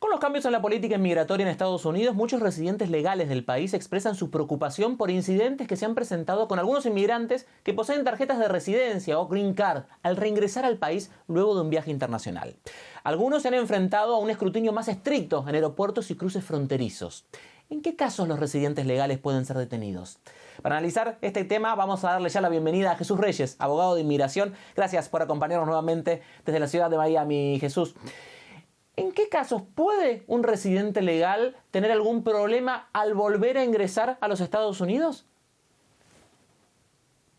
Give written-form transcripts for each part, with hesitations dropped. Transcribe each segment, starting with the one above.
Con los cambios en la política migratoria en Estados Unidos, muchos residentes legales del país expresan su preocupación por incidentes que se han presentado con algunos inmigrantes que poseen tarjetas de residencia o green card al reingresar al país luego de un viaje internacional. Algunos se han enfrentado a un escrutinio más estricto en aeropuertos y cruces fronterizos. ¿En qué casos los residentes legales pueden ser detenidos? Para analizar este tema vamos a darle ya la bienvenida a Jesús Reyes, abogado de inmigración. Gracias por acompañarnos nuevamente desde la ciudad de Miami, Jesús. ¿En qué casos puede un residente legal tener algún problema al volver a ingresar a los Estados Unidos?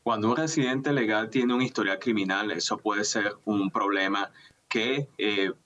Cuando un residente legal tiene un historial criminal, eso puede ser un problema que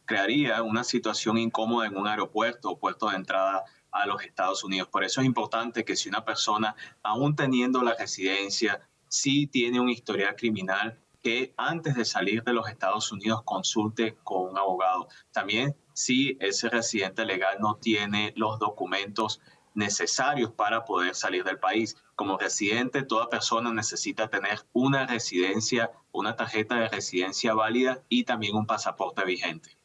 crearía una situación incómoda en un aeropuerto o puerto de entrada a los Estados Unidos. Por eso es importante que si una persona, aún teniendo la residencia, sí tiene un historial criminal, que antes de salir de los Estados Unidos consulte con un abogado. También si ese residente legal no tiene los documentos necesarios para poder salir del país. Como residente, toda persona necesita tener una residencia, una tarjeta de residencia válida y también un pasaporte vigente.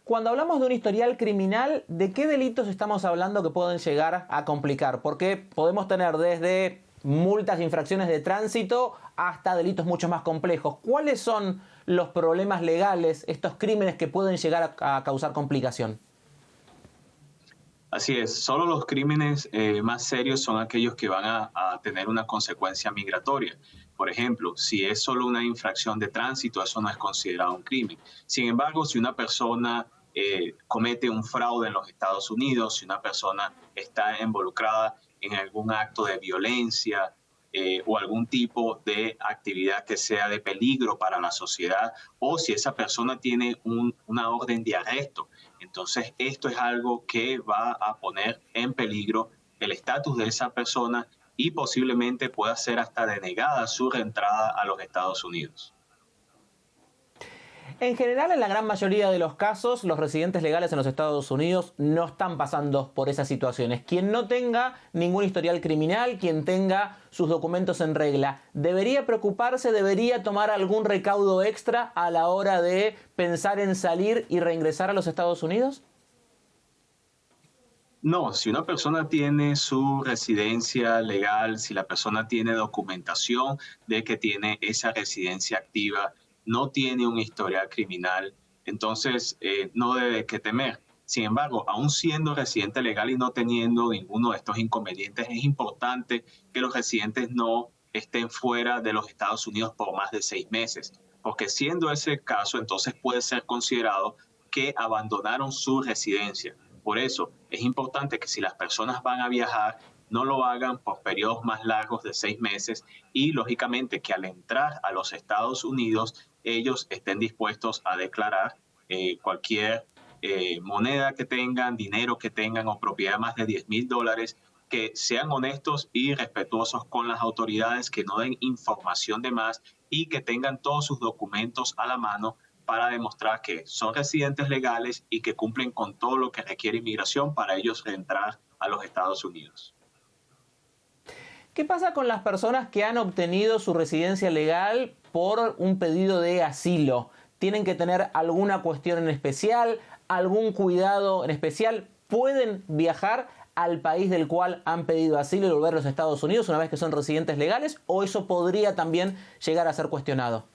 Cuando hablamos de un historial criminal, ¿de qué delitos estamos hablando que pueden llegar a complicar? Porque podemos tener desde multas e infracciones de tránsito hasta delitos mucho más complejos. ¿Cuáles son los problemas legales, estos crímenes que pueden llegar a causar complicación? Así es, solo los crímenes más serios son aquellos que van a tener una consecuencia migratoria. Por ejemplo, si es solo una infracción de tránsito, eso no es considerado un crimen. Sin embargo, si una persona comete un fraude en los Estados Unidos, si una persona está involucrada en algún acto de violencia o algún tipo de actividad que sea de peligro para la sociedad, o si esa persona tiene una orden de arresto, entonces esto es algo que va a poner en peligro el estatus de esa persona y posiblemente pueda ser hasta denegada su reentrada a los Estados Unidos. En general, en la gran mayoría de los casos, los residentes legales en los Estados Unidos no están pasando por esas situaciones. Quien no tenga ningún historial criminal, quien tenga sus documentos en regla, ¿debería preocuparse, debería tomar algún recaudo extra a la hora de pensar en salir y reingresar a los Estados Unidos? No, si una persona tiene su residencia legal, si la persona tiene documentación de que tiene esa residencia activa, no tiene un historial criminal, entonces no debe que temer. Sin embargo, aún siendo residente legal y no teniendo ninguno de estos inconvenientes, es importante que los residentes no estén fuera de los Estados Unidos por más de 6 meses, porque siendo ese el caso, entonces puede ser considerado que abandonaron su residencia. Por eso es importante que si las personas van a viajar, no lo hagan por periodos más largos de 6 meses y lógicamente que al entrar a los Estados Unidos ellos estén dispuestos a declarar cualquier moneda que tengan, dinero que tengan o propiedad más de $10,000, que sean honestos y respetuosos con las autoridades, que no den información de más y que tengan todos sus documentos a la mano para demostrar que son residentes legales y que cumplen con todo lo que requiere inmigración para ellos reentrar a los Estados Unidos. ¿Qué pasa con las personas que han obtenido su residencia legal por un pedido de asilo? ¿Tienen que tener alguna cuestión en especial, algún cuidado en especial? ¿Pueden viajar al país del cual han pedido asilo y volver a los Estados Unidos una vez que son residentes legales? ¿O eso podría también llegar a ser cuestionado?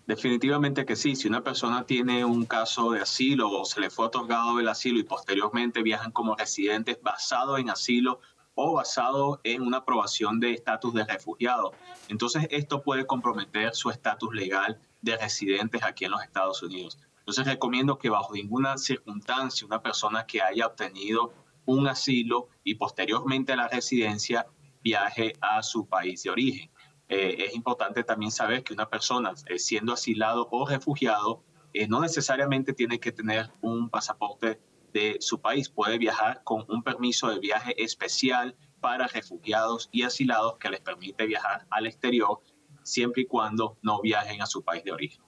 Definitivamente que sí. Si una persona tiene un caso de asilo o se le fue otorgado el asilo y posteriormente viajan como residentes basado en asilo o basado en una aprobación de estatus de refugiado, entonces esto puede comprometer su estatus legal de residentes aquí en los Estados Unidos. Entonces recomiendo que bajo ninguna circunstancia una persona que haya obtenido un asilo y posteriormente a la residencia viaje a su país de origen. Es importante también saber que una persona siendo asilado o refugiado no necesariamente tiene que tener un pasaporte de su país. Puede viajar con un permiso de viaje especial para refugiados y asilados que les permite viajar al exterior siempre y cuando no viajen a su país de origen.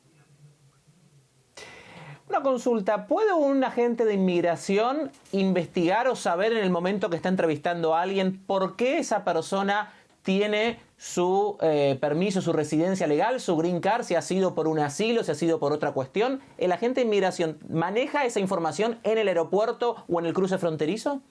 Una consulta, ¿puede un agente de inmigración investigar o saber en el momento que está entrevistando a alguien por qué esa persona tiene su permiso, su residencia legal, su green card, si ha sido por un asilo, si ha sido por otra cuestión. ¿El agente de inmigración maneja esa información en el aeropuerto o en el cruce fronterizo?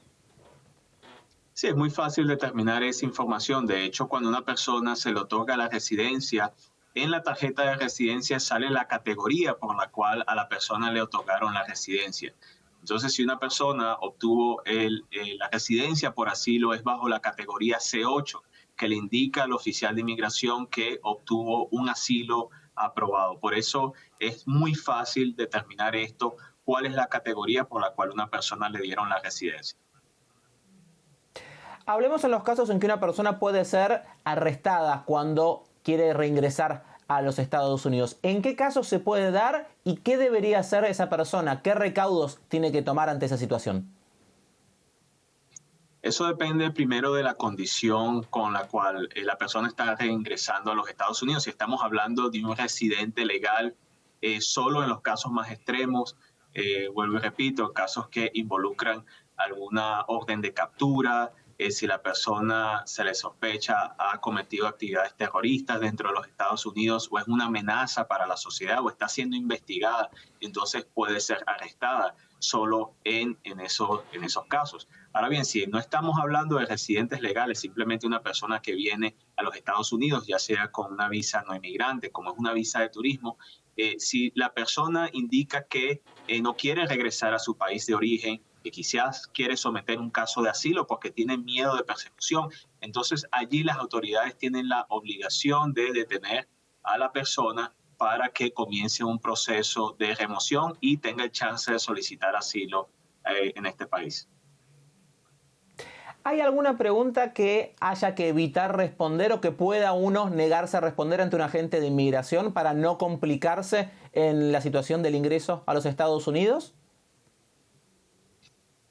Sí, es muy fácil determinar esa información. De hecho, cuando una persona se le otorga la residencia, en la tarjeta de residencia sale la categoría por la cual a la persona le otorgaron la residencia. Entonces, si una persona obtuvo la residencia por asilo, es bajo la categoría C8, que le indica al oficial de inmigración que obtuvo un asilo aprobado. Por eso es muy fácil determinar esto, cuál es la categoría por la cual una persona le dieron la residencia. Hablemos en los casos en que una persona puede ser arrestada cuando quiere reingresar a los Estados Unidos. ¿En qué casos se puede dar y qué debería hacer esa persona? ¿Qué recaudos tiene que tomar ante esa situación? Eso depende primero de la condición con la cual la persona está reingresando a los Estados Unidos. Si estamos hablando de un residente legal, solo en los casos más extremos, vuelvo y repito, casos que involucran alguna orden de captura, si la persona se le sospecha ha cometido actividades terroristas dentro de los Estados Unidos o es una amenaza para la sociedad o está siendo investigada, entonces puede ser arrestada solo en esos casos. Ahora bien, si no estamos hablando de residentes legales, simplemente una persona que viene a los Estados Unidos, ya sea con una visa no inmigrante, como es una visa de turismo, si la persona indica que no quiere regresar a su país de origen, que quizás quiere someter un caso de asilo porque tiene miedo de persecución, entonces allí las autoridades tienen la obligación de detener a la persona para que comience un proceso de remoción y tenga el chance de solicitar asilo en este país. ¿Hay alguna pregunta que haya que evitar responder o que pueda uno negarse a responder ante un agente de inmigración para no complicarse en la situación del ingreso a los Estados Unidos?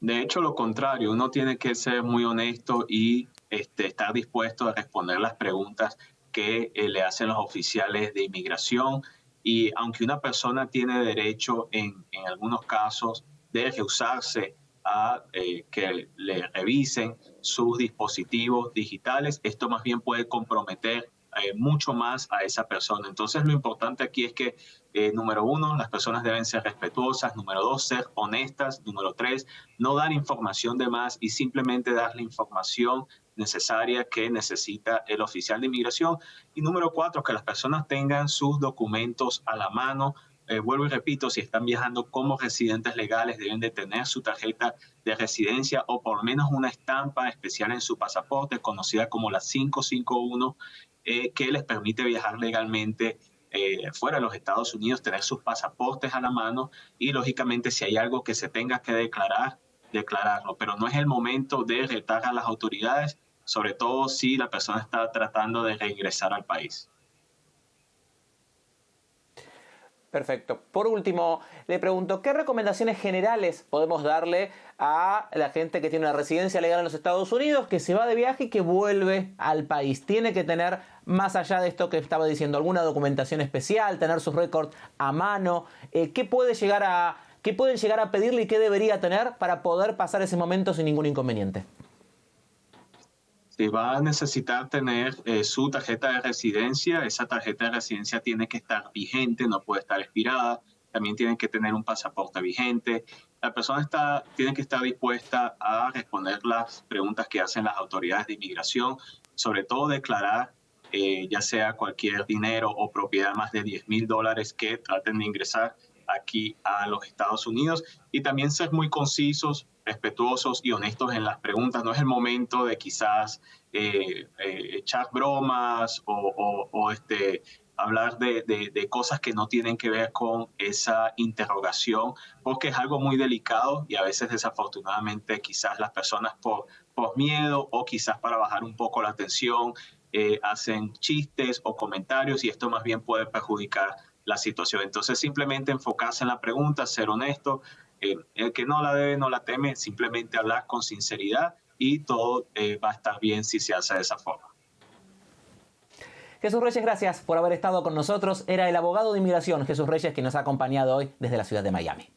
De hecho, lo contrario, uno tiene que ser muy honesto y estar dispuesto a responder las preguntas que le hacen los oficiales de inmigración. Y aunque una persona tiene derecho en algunos casos de rehusarse a que le revisen sus dispositivos digitales, esto más bien puede comprometer mucho más a esa persona. Entonces lo importante aquí es que, número uno, las personas deben ser respetuosas, número dos, ser honestas, número tres, no dar información de más y simplemente dar la información necesaria que necesita el oficial de inmigración. Y número cuatro, que las personas tengan sus documentos a la mano. Vuelvo y repito, si están viajando como residentes legales, deben de tener su tarjeta de residencia o por lo menos una estampa especial en su pasaporte, conocida como la 551, que les permite viajar legalmente fuera de los Estados Unidos, tener sus pasaportes a la mano y, lógicamente, si hay algo que se tenga que declarar, declararlo. Pero no es el momento de retar a las autoridades, sobre todo si la persona está tratando de reingresar al país. Perfecto. Por último, le pregunto, ¿qué recomendaciones generales podemos darle a la gente que tiene una residencia legal en los Estados Unidos, que se va de viaje y que vuelve al país? Tiene que tener, más allá de esto que estaba diciendo, alguna documentación especial, tener sus récords a mano. ¿Qué pueden llegar a pedirle y qué debería tener para poder pasar ese momento sin ningún inconveniente? Va a necesitar tener su tarjeta de residencia. Esa tarjeta de residencia tiene que estar vigente, no puede estar expirada. También tiene que tener un pasaporte vigente. La persona tiene que estar dispuesta a responder las preguntas que hacen las autoridades de inmigración, sobre todo declarar ya sea cualquier dinero o propiedad más de $10,000 que traten de ingresar aquí a los Estados Unidos, y también ser muy concisos, respetuosos y honestos en las preguntas. No es el momento de quizás echar bromas o hablar de cosas que no tienen que ver con esa interrogación, porque es algo muy delicado y a veces desafortunadamente quizás las personas por miedo o quizás para bajar un poco la tensión hacen chistes o comentarios y esto más bien puede perjudicar la situación. Entonces simplemente enfocarse en la pregunta, ser honesto, el que no la debe no la teme, simplemente hablar con sinceridad y todo va a estar bien si se hace de esa forma. Jesús Reyes, gracias por haber estado con nosotros. Era el abogado de inmigración Jesús Reyes que nos ha acompañado hoy desde la ciudad de Miami.